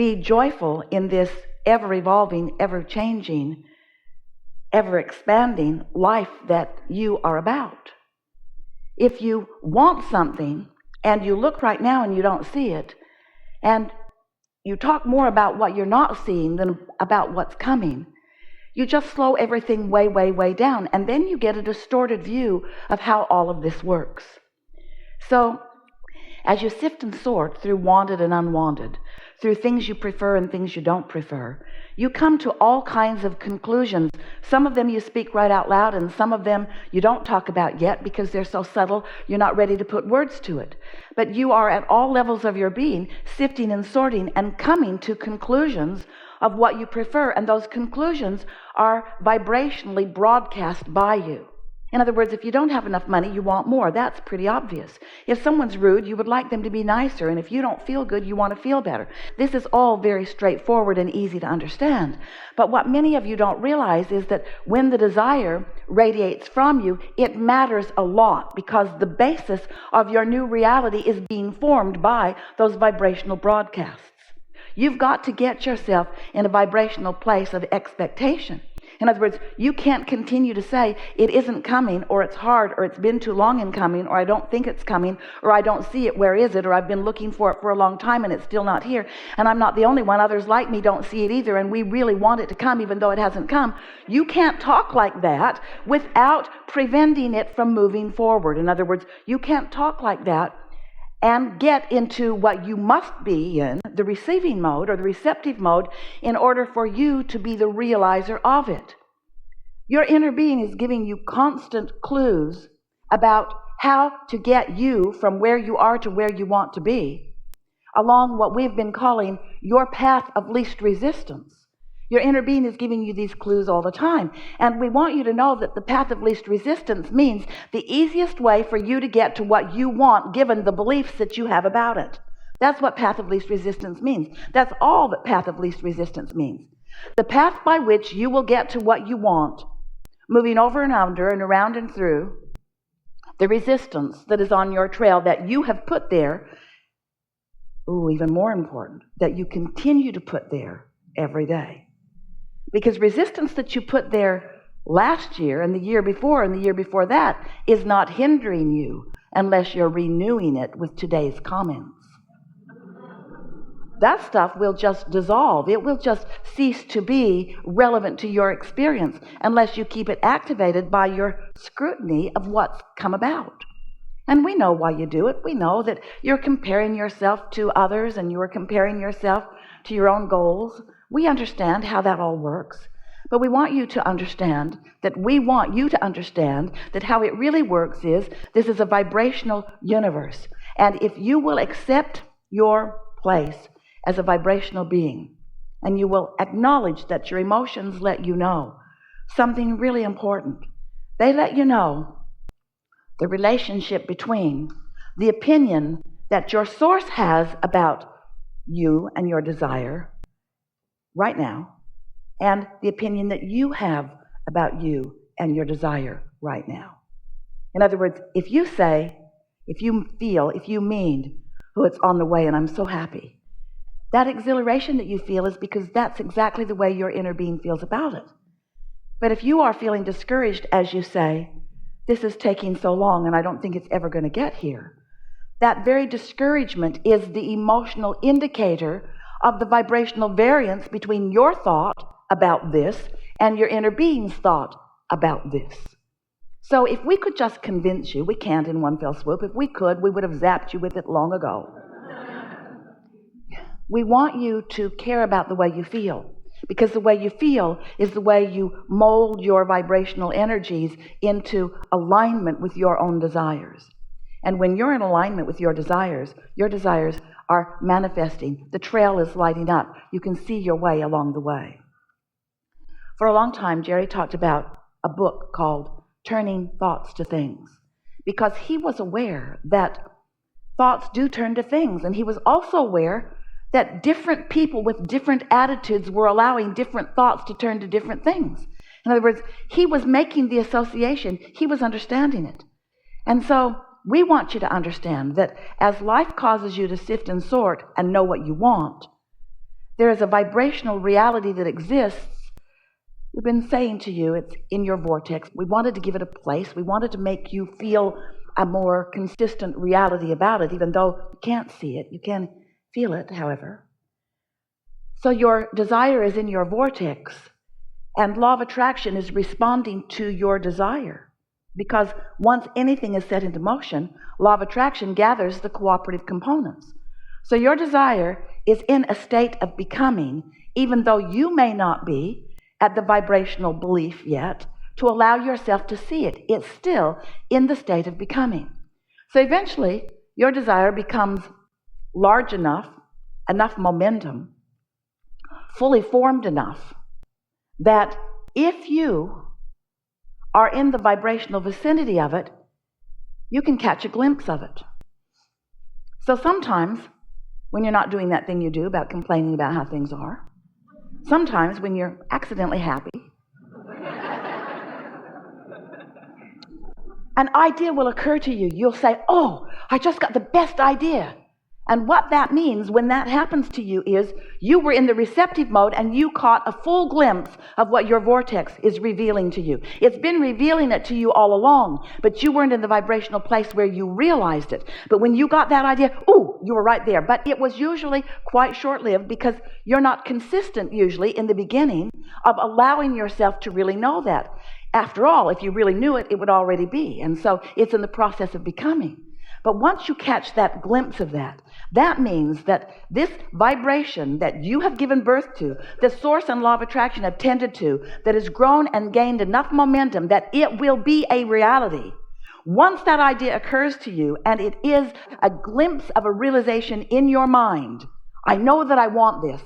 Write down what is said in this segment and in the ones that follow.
Be joyful in this ever-evolving, ever-changing, ever-expanding life that you are about. If you want something and you look right now and you don't see it, and you talk more about what you're not seeing than about what's coming, you just slow everything way, way, way down, and then you get a distorted view of how all of this works. So, as you sift and sort through wanted and unwanted, through things you prefer and things you don't prefer, you come to all kinds of conclusions. Some of them you speak right out loud, and some of them you don't talk about yet because they're so subtle you're not ready to put words to it. But you are at all levels of your being sifting and sorting and coming to conclusions of what you prefer, and those conclusions are vibrationally broadcast by you. In other words, if you don't have enough money, you want more. That's pretty obvious. If someone's rude, you would like them to be nicer, and if you don't feel good, you want to feel better. This is all very straightforward and easy to understand. But what many of you don't realize is that when the desire radiates from you, it matters a lot, because the basis of your new reality is being formed by those vibrational broadcasts. You've got to get yourself in a vibrational place of expectation. In other words, you can't continue to say it isn't coming, or it's hard, or it's been too long in coming, or I don't think it's coming, or I don't see it, where is it, or I've been looking for it for a long time and it's still not here, and I'm not the only one, others like me don't see it either, and we really want it to come even though it hasn't come. You can't talk like that without preventing it from moving forward. In other words, you can't talk like that and get into what you must be in, the receiving mode or the receptive mode, in order for you to be the realizer of it. Your inner being is giving you constant clues about how to get you from where you are to where you want to be, along what we've been calling your path of least resistance. Your inner being is giving you these clues all the time. And we want you to know that the path of least resistance means the easiest way for you to get to what you want, given the beliefs that you have about it. That's what path of least resistance means. That's all that path of least resistance means. The path by which you will get to what you want, moving over and under and around and through the resistance that is on your trail that you have put there. Even more important, that you continue to put there every day. Because resistance that you put there last year and the year before and the year before that is not hindering you unless you're renewing it with today's comments. That stuff will just dissolve. It will just cease to be relevant to your experience unless you keep it activated by your scrutiny of what's come about. And we know why you do it. We know that you're comparing yourself to others and you are comparing yourself to your own goals. We understand how that all works, but we want you to understand that how it really works is this is a vibrational universe. And if you will accept your place as a vibrational being, and you will acknowledge that your emotions let you know something really important. They let you know the relationship between the opinion that your source has about you and your desire right now, and the opinion that you have about you and your desire right now. In other words, if you say, if you feel, if you mean, it's on the way and I'm so happy, that exhilaration that you feel is because that's exactly the way your inner being feels about it. But if you are feeling discouraged as you say, this is taking so long and I don't think it's ever going to get here, that very discouragement is the emotional indicator of the vibrational variance between your thought about this and your inner being's thought about this. So if we could just convince you, we can't in one fell swoop. If we could, we would have zapped you with it long ago. We want you to care about the way you feel, because the way you feel is the way you mold your vibrational energies into alignment with your own desires. And when you're in alignment with your desires are manifesting. The trail is lighting up. You can see your way along the way. For a long time, Jerry talked about a book called Turning Thoughts to Things, because he was aware that thoughts do turn to things. And he was also aware that different people with different attitudes were allowing different thoughts to turn to different things. In other words, he was making the association. He was understanding it. And so we want you to understand that as life causes you to sift and sort and know what you want, there is a vibrational reality that exists. We've been saying to you, it's in your vortex. We wanted to give it a place. We wanted to make you feel a more consistent reality about it, even though you can't see it. You can feel it, however. So your desire is in your vortex, and law of attraction is responding to your desire. Because once anything is set into motion, law of attraction gathers the cooperative components. So your desire is in a state of becoming, even though you may not be at the vibrational belief yet, to allow yourself to see it. It's still in the state of becoming. So eventually, your desire becomes large enough momentum, fully formed enough, that if you are in the vibrational vicinity of it, you can catch a glimpse of it. So sometimes, when you're not doing that thing you do about complaining about how things are, sometimes when you're accidentally happy, an idea will occur to you. You'll say, oh, I just got the best idea. And what that means when that happens to you is you were in the receptive mode and you caught a full glimpse of what your vortex is revealing to you. It's been revealing it to you all along, but you weren't in the vibrational place where you realized it. But when you got that idea, ooh, you were right there. But it was usually quite short-lived because you're not consistent usually in the beginning of allowing yourself to really know that. After all, if you really knew it, it would already be. And so it's in the process of becoming. But once you catch that glimpse of that, that means that this vibration that you have given birth to, the source and law of attraction have tended to, that has grown and gained enough momentum that it will be a reality. Once that idea occurs to you, and it is a glimpse of a realization in your mind, I know that I want this.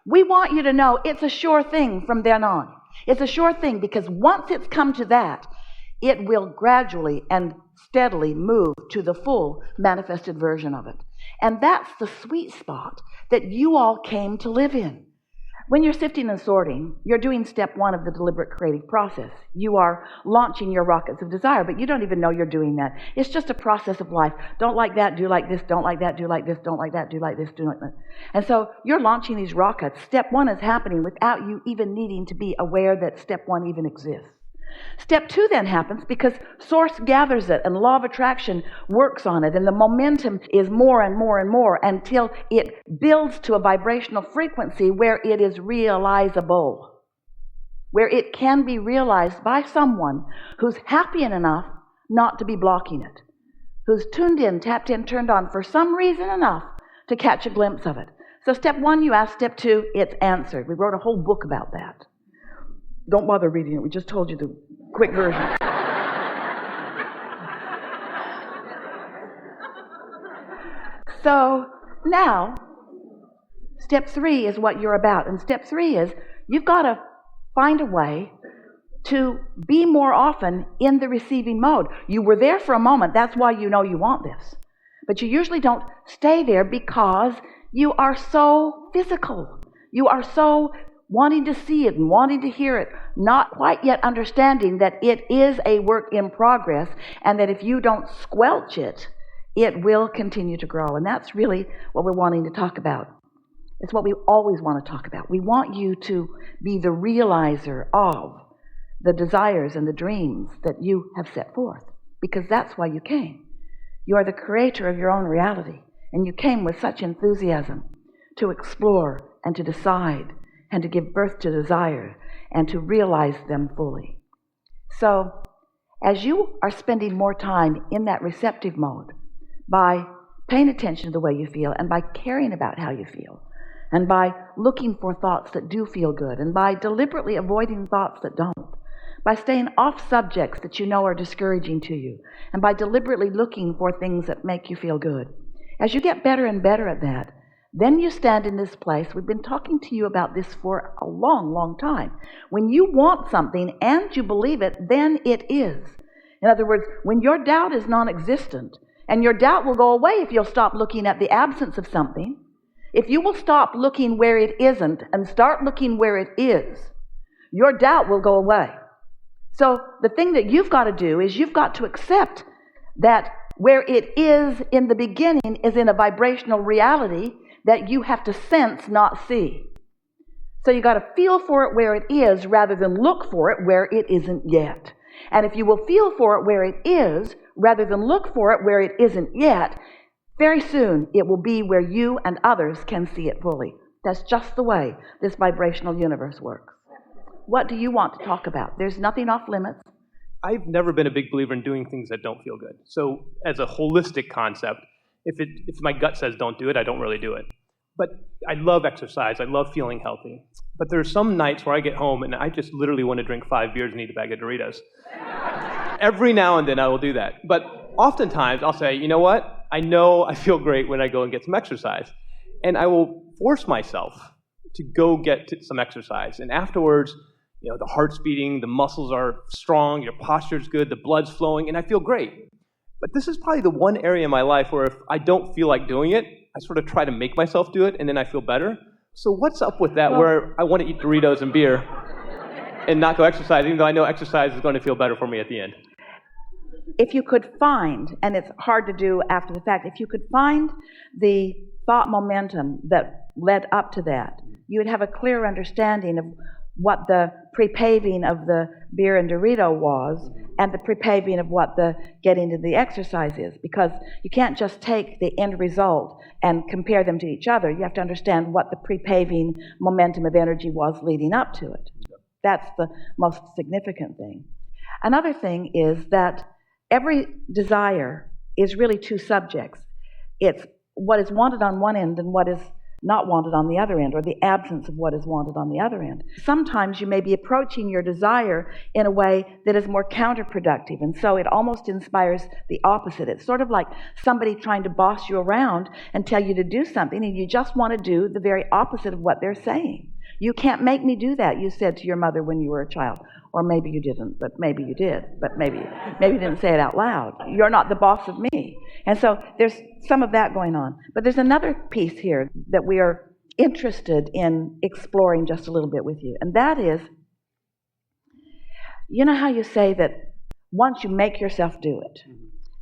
We want you to know it's a sure thing from then on. It's a sure thing because once it's come to that, it will gradually and steadily move to the full manifested version of it. And that's the sweet spot that you all came to live in. When you're sifting and sorting, you're doing step one of the deliberate creative process. You are launching your rockets of desire, but you don't even know you're doing that. It's just a process of life. Don't like that, do like this, don't like that, do like this, don't like that, do like this, do like that. And so you're launching these rockets. Step one is happening without you even needing to be aware that step one even exists. Step two then happens because source gathers it and law of attraction works on it, and the momentum is more and more and more until it builds to a vibrational frequency where it is realizable, where it can be realized by someone who's happy enough not to be blocking it, who's tuned in, tapped in, turned on for some reason enough to catch a glimpse of it. So step one, you ask. Step two, it's answered. We wrote a whole book about that. Don't bother reading it. We just told you the quick version. So now, step three is what you're about. And step three is you've got to find a way to be more often in the receiving mode. You were there for a moment. That's why you know you want this. But you usually don't stay there because you are so physical. You are so wanting to see it and wanting to hear it, not quite yet understanding that it is a work in progress and that if you don't squelch it, it will continue to grow. And that's really what we're wanting to talk about. It's what we always want to talk about. We want you to be the realizer of the desires and the dreams that you have set forth, because that's why you came. You are the creator of your own reality, and you came with such enthusiasm to explore and to decide and to give birth to desire and to realize them fully. So, as you are spending more time in that receptive mode, by paying attention to the way you feel and by caring about how you feel, and by looking for thoughts that do feel good, and by deliberately avoiding thoughts that don't, by staying off subjects that you know are discouraging to you, and by deliberately looking for things that make you feel good, as you get better and better at that, then you stand in this place. We've been talking to you about this for a long, long time. When you want something and you believe it, then it is. In other words, when your doubt is non-existent, and your doubt will go away if you'll stop looking at the absence of something, if you will stop looking where it isn't and start looking where it is, your doubt will go away. So the thing that you've got to do is you've got to accept that where it is in the beginning is in a vibrational reality that you have to sense, not see. So you got to feel for it where it is rather than look for it where it isn't yet. And if you will feel for it where it is rather than look for it where it isn't yet, very soon it will be where you and others can see it fully. That's just the way this vibrational universe works. What do you want to talk about? There's nothing off limits. I've never been a big believer in doing things that don't feel good. So as a holistic concept, if my gut says don't do it, I don't really do it. But I love exercise. I love feeling healthy. But there are some nights where I get home and I just literally want to drink 5 beers and eat a bag of Doritos. Every now and then I will do that. But oftentimes I'll say, you know what? I know I feel great when I go and get some exercise. And I will force myself to go get some exercise. And afterwards, the heart's beating, the muscles are strong, your posture's good, the blood's flowing, and I feel great. But this is probably the one area in my life where if I don't feel like doing it, I sort of try to make myself do it, and then I feel better. So what's up with that, where I want to eat Doritos and beer and not go exercise, even though I know exercise is going to feel better for me at the end? If you could find, and it's hard to do after the fact, if you could find the thought momentum that led up to that, you would have a clear understanding of what the pre-paving of the beer and Dorito was and the pre-paving of what the getting to the exercise is. Because you can't just take the end result and compare them to each other. You have to understand what the pre-paving momentum of energy was leading up to it. That's the most significant thing. Another thing is that every desire is really two subjects. It's what is wanted on one end and what is not wanted on the other end, or the absence of what is wanted on the other end. Sometimes you may be approaching your desire in a way that is more counterproductive, and so it almost inspires the opposite. It's sort of like somebody trying to boss you around and tell you to do something, and you just want to do the very opposite of what they're saying. You can't make me do that, you said to your mother when you were a child. Or maybe you didn't, but maybe you did. But maybe you didn't say it out loud. You're not the boss of me. And so there's some of that going on. But there's another piece here that we are interested in exploring just a little bit with you. And that is, you know how you say that once you make yourself do it,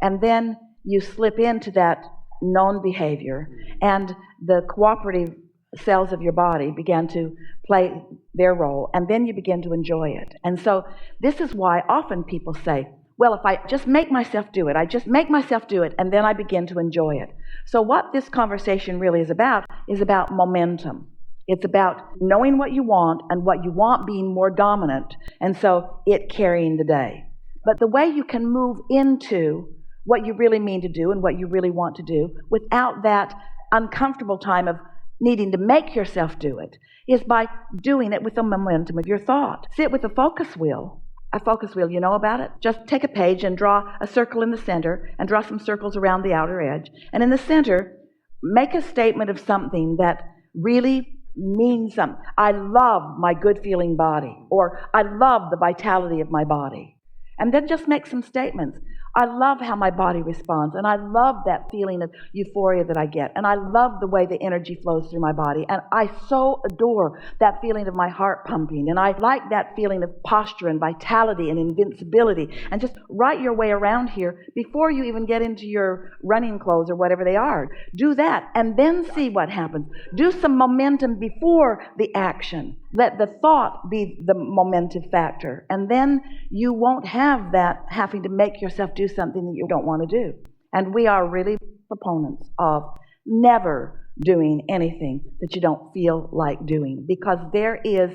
and then you slip into that known behavior, and the cooperative cells of your body began to play their role, and then you begin to enjoy it. And so this is why often people say, well, if I just make myself do it, and then I begin to enjoy it. So what this conversation really is about momentum. It's about knowing what you want and what you want being more dominant, and so it carrying the day. But the way you can move into what you really mean to do and what you really want to do without that uncomfortable time of needing to make yourself do it is by doing it with the momentum of your thought. Sit with a focus wheel. A focus wheel, you know about it? Just take a page and draw a circle in the center and draw some circles around the outer edge. And in the center, make a statement of something that really means something. I love my good feeling body, or I love the vitality of my body. And then just make some statements. I love how my body responds, and I love that feeling of euphoria that I get, and I love the way the energy flows through my body, and I so adore that feeling of my heart pumping, and I like that feeling of posture and vitality and invincibility. And just write your way around here before you even get into your running clothes or whatever they are. Do that, and then see what happens. Do some momentum before the action. Let the thought be the momentum factor, and then you won't have that having to make yourself do something that you don't want to do. And we are really proponents of never doing anything that you don't feel like doing, because there is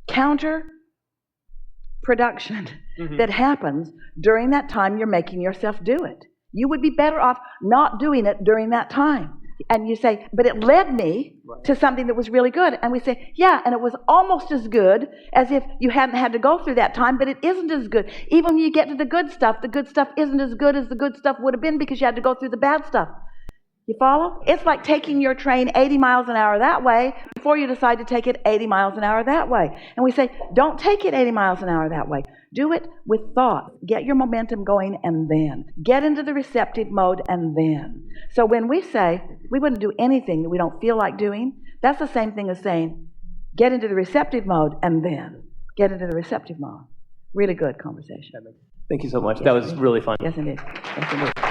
counter production that happens during that time you're making yourself do it. You would be better off not doing it during that time. And you say, but it led me to something that was really good. And we say, yeah, and it was almost as good as if you hadn't had to go through that time, but it isn't as good. Even when you get to the good stuff isn't as good as the good stuff would have been because you had to go through the bad stuff. You follow? It's like taking your train 80 miles an hour that way before you decide to take it 80 miles an hour that way. And we say, don't take it 80 miles an hour that way. Do it with thought. Get your momentum going, and then get into the receptive mode, and then. So when we say we wouldn't do anything that we don't feel like doing, that's the same thing as saying get into the receptive mode and then get into the receptive mode. Really good conversation. Thank you so much. That was really fun. Yes, indeed. Yes, indeed.